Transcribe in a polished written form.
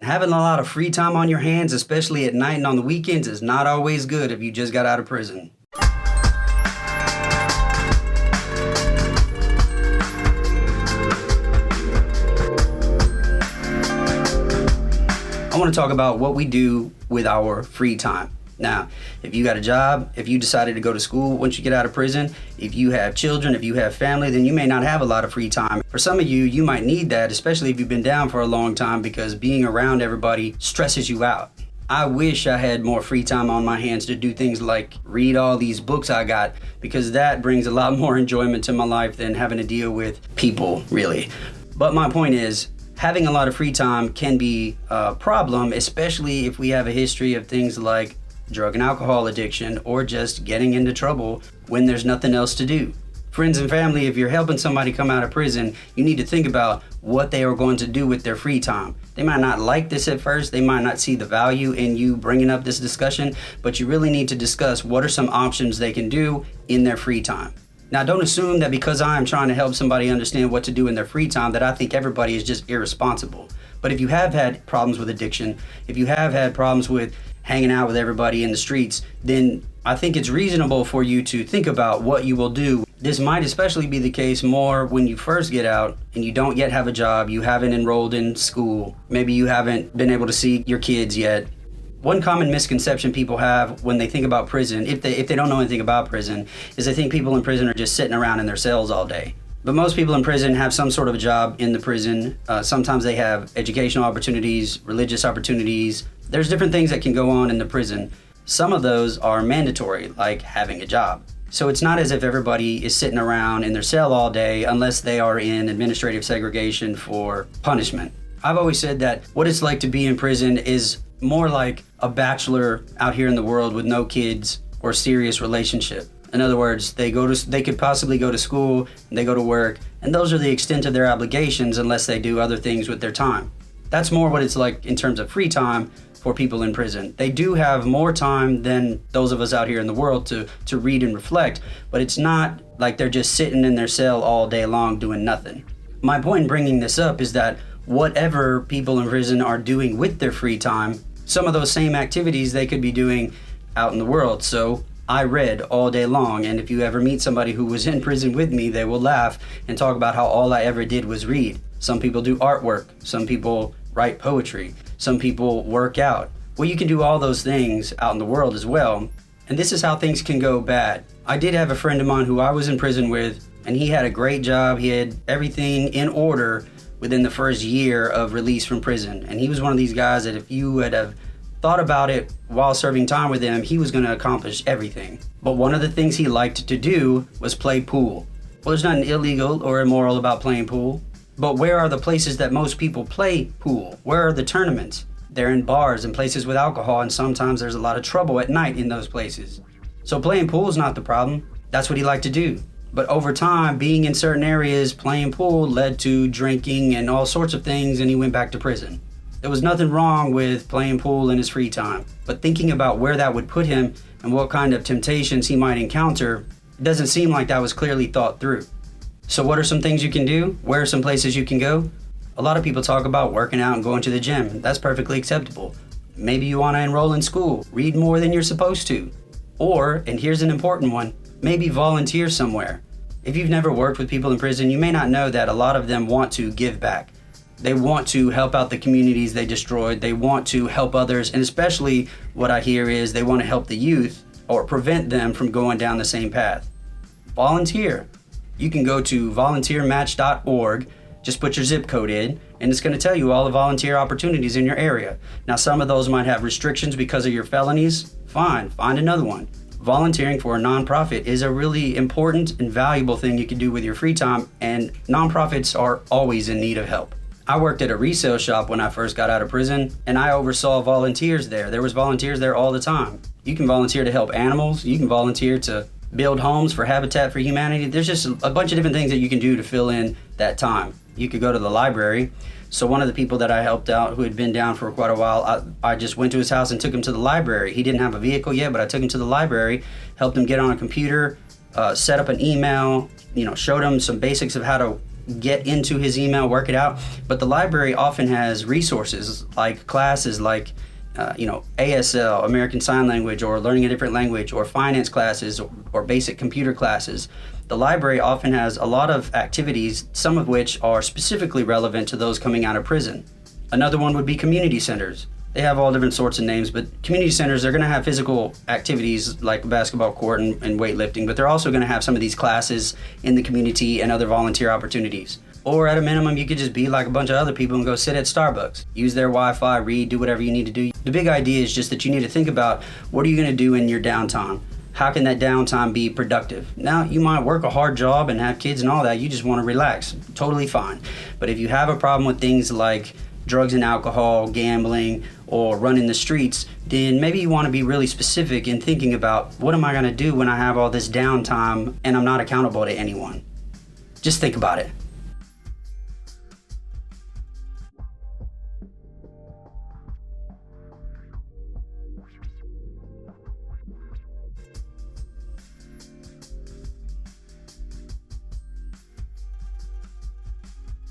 Having a lot of free time on your hands, especially at night and on the weekends, is not always good if you just got out of prison. I want to talk about what we do with our free time. Now, if you got a job, if you decided to go to school once you get out of prison, if you have children, if you have family, then you may not have a lot of free time. For some of you, you might need that, especially if you've been down for a long time, because being around everybody stresses you out. I wish I had more free time on my hands to do things like read all these books I got, because that brings a lot more enjoyment to my life than having to deal with people, really. But my point is, having a lot of free time can be a problem, especially if we have a history of things like drug and alcohol addiction, or just getting into trouble when there's nothing else to do. Friends and family, if you're helping somebody come out of prison, you need to think about what they are going to do with their free time. They might not like this at first, they might not see the value in you bringing up this discussion, but you really need to discuss what are some options they can do in their free time. Now, don't assume that because I'm trying to help somebody understand what to do in their free time that I think everybody is just irresponsible. But if you have had problems with addiction, if you have had problems with hanging out with everybody in the streets, then I think it's reasonable for you to think about what you will do. This might especially be the case more when you first get out and you don't yet have a job, you haven't enrolled in school, maybe you haven't been able to see your kids yet. One common misconception people have when they think about prison, if they don't know anything about prison, is they think people in prison are just sitting around in their cells all day. But most people in prison have some sort of a job in the prison. Sometimes they have educational opportunities, religious opportunities. There's different things that can go on in the prison. Some of those are mandatory, like having a job. So it's not as if everybody is sitting around in their cell all day unless they are in administrative segregation for punishment. I've always said that what it's like to be in prison is more like a bachelor out here in the world with no kids or serious relationship. In other words, they could possibly go to school, they go to work, and those are the extent of their obligations unless they do other things with their time. That's more what it's like in terms of free time for people in prison. They do have more time than those of us out here in the world to read and reflect, but it's not like they're just sitting in their cell all day long doing nothing. My point in bringing this up is that whatever people in prison are doing with their free time, some of those same activities they could be doing out in the world. So I read all day long, and if you ever meet somebody who was in prison with me, they will laugh and talk about how all I ever did was read. Some people do artwork, some people write poetry, some people work out. Well, you can do all those things out in the world as well, and this is how things can go bad. I did have a friend of mine who I was in prison with, and he had a great job. He had everything in order within the first year of release from prison, and he was one of these guys that if you would have thought about it while serving time with him, he was going to accomplish everything. But one of the things he liked to do was play pool. Well, there's nothing illegal or immoral about playing pool, but where are the places that most people play pool? Where are the tournaments? They're in bars and places with alcohol, and sometimes there's a lot of trouble at night in those places. So playing pool is not the problem. That's what he liked to do. But over time, being in certain areas, playing pool led to drinking and all sorts of things, and he went back to prison. There was nothing wrong with playing pool in his free time, but thinking about where that would put him and what kind of temptations he might encounter, it doesn't seem like that was clearly thought through. So what are some things you can do? Where are some places you can go? A lot of people talk about working out and going to the gym. That's perfectly acceptable. Maybe you want to enroll in school, read more than you're supposed to. Or, and here's an important one, maybe volunteer somewhere. If you've never worked with people in prison, you may not know that a lot of them want to give back. They want to help out the communities they destroyed. They want to help others, and especially what I hear is they want to help the youth or prevent them from going down the same path. Volunteer. You can go to volunteermatch.org, just put your zip code in, and it's going to tell you all the volunteer opportunities in your area. Now, some of those might have restrictions because of your felonies. Fine, find another one. Volunteering for a nonprofit is a really important and valuable thing you can do with your free time, and nonprofits are always in need of help. I worked at a resale shop when I first got out of prison, and I oversaw volunteers there. There was volunteers there all the time. You can volunteer to help animals. You can volunteer to build homes for Habitat for Humanity. There's just a bunch of different things that you can do to fill in that time. You could go to the library. So one of the people that I helped out who had been down for quite a while, I just went to his house and took him to the library. He didn't have a vehicle yet, but I took him to the library, helped him get on a computer, set up an email, showed him some basics of how to get into his email, work it out. But the library often has resources like classes like ASL, American Sign Language, or learning a different language, or finance classes, or basic computer classes. The library often has a lot of activities, some of which are specifically relevant to those coming out of prison. Another one would be community centers. They have all different sorts of names, but community centers, they're going to have physical activities like a basketball court and weightlifting, but they're also going to have some of these classes in the community and other volunteer opportunities. Or at a minimum, you could just be like a bunch of other people and go sit at Starbucks, use their Wi-Fi, read, do whatever you need to do. The big idea is just that you need to think about, what are you going to do in your downtime? How can that downtime be productive? Now, you might work a hard job and have kids and all that. You just want to relax. Totally fine. But if you have a problem with things like drugs and alcohol, gambling, or running the streets, then maybe you want to be really specific in thinking about, what am I going to do when I have all this downtime and I'm not accountable to anyone? Just think about it.